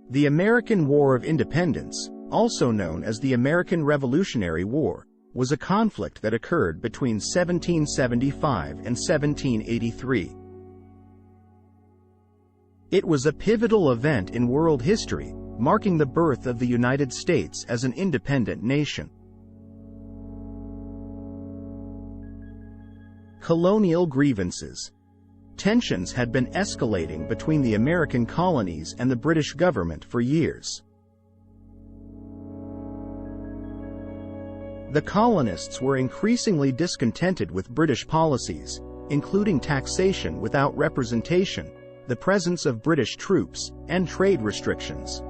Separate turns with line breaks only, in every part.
The American War of Independence, also known as the American Revolutionary War, was a conflict that occurred between 1775 and 1783. It was a pivotal event in world history, marking the birth of the United States as an independent nation. Colonial grievances. Tensions had been escalating between the American colonies and the British government for years. The colonists were increasingly discontented with British policies, including taxation without representation, the presence of British troops, and trade restrictions.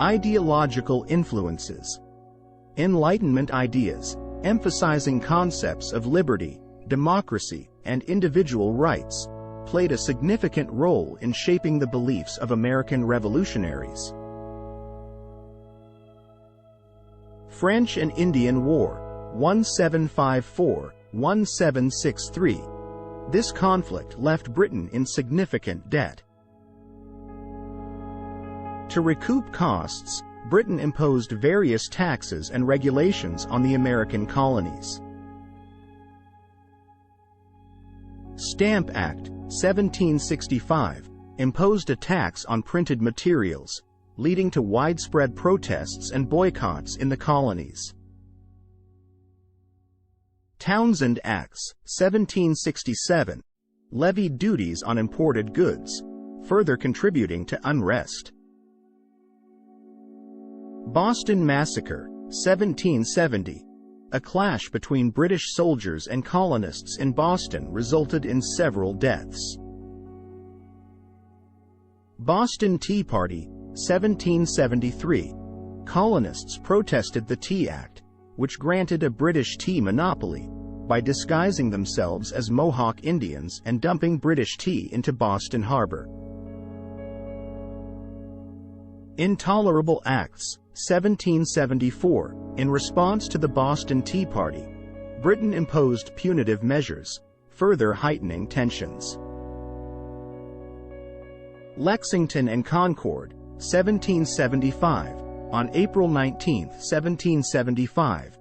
Ideological influences. Enlightenment ideas, emphasizing concepts of liberty, democracy, and individual rights, played a significant role in shaping the beliefs of American revolutionaries. French and Indian War, 1754–1763. This conflict left Britain in significant debt. To recoup costs, Britain imposed various taxes and regulations on the American colonies. Stamp Act, 1765, imposed a tax on printed materials, leading to widespread protests and boycotts in the colonies. Townshend Acts, 1767, levied duties on imported goods, further contributing to unrest. Boston Massacre, 1770. A clash between British soldiers and colonists in Boston resulted in several deaths. Boston Tea Party, 1773. Colonists protested the Tea Act, which granted a British tea monopoly, by disguising themselves as Mohawk Indians and dumping British tea into Boston Harbor. Intolerable Acts, 1774. In response to the Boston Tea Party, Britain imposed punitive measures, further heightening tensions. Lexington and Concord, 1775. On April 19, 1775,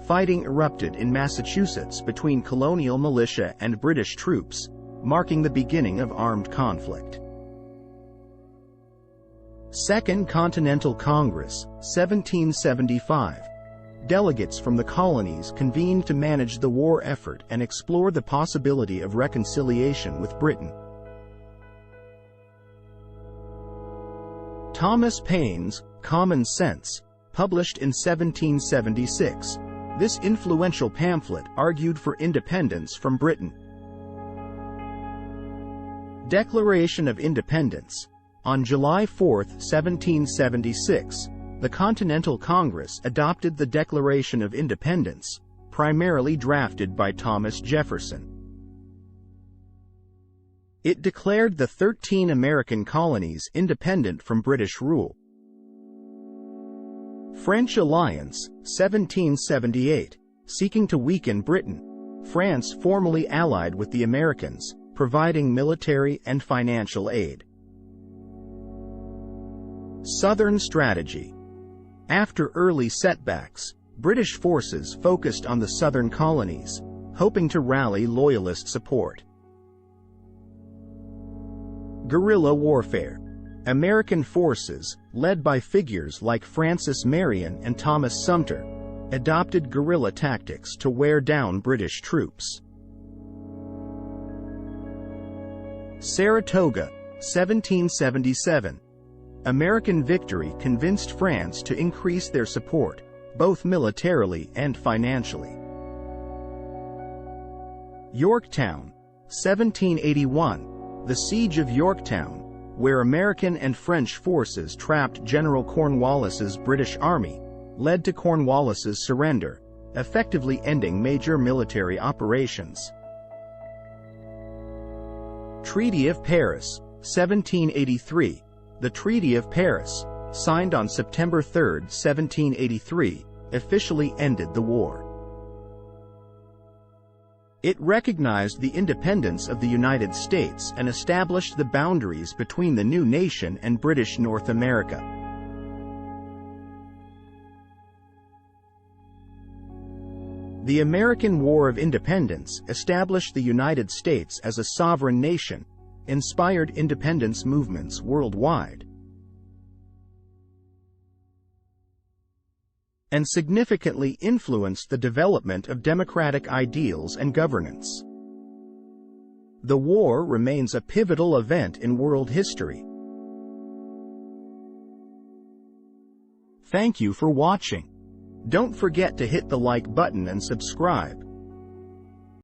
fighting erupted in Massachusetts between colonial militia and British troops, marking the beginning of armed conflict. Second Continental Congress, 1775. Delegates from the colonies convened to manage the war effort and explore the possibility of reconciliation with Britain. Thomas Paine's Common Sense, published in 1776. This influential pamphlet argued for independence from Britain. Declaration of Independence. On July 4, 1776, the Continental Congress adopted the Declaration of Independence, primarily drafted by Thomas Jefferson. It declared the 13 American colonies independent from British rule. French Alliance, 1778. Seeking to weaken Britain, France formally allied with the Americans, providing military and financial aid. Southern Strategy. After early setbacks, British forces focused on the southern colonies, hoping to rally loyalist support. Guerrilla warfare. American forces, led by figures like Francis Marion and Thomas Sumter, adopted guerrilla tactics to wear down British troops. Saratoga, 1777. American victory convinced France to increase their support, both militarily and financially. Yorktown, 1781. The Siege of Yorktown, where American and French forces trapped General Cornwallis's British Army, led to Cornwallis's surrender, effectively ending major military operations. Treaty of Paris, 1783. The Treaty of Paris, signed on September 3, 1783, officially ended the war. It recognized the independence of the United States and established the boundaries between the new nation and British North America. The American War of Independence established the United States as a sovereign nation, inspired independence movements worldwide, and significantly influenced the development of democratic ideals and governance. The war remains a pivotal event in world history. Thank you for watching. Don't forget to hit the like button and subscribe.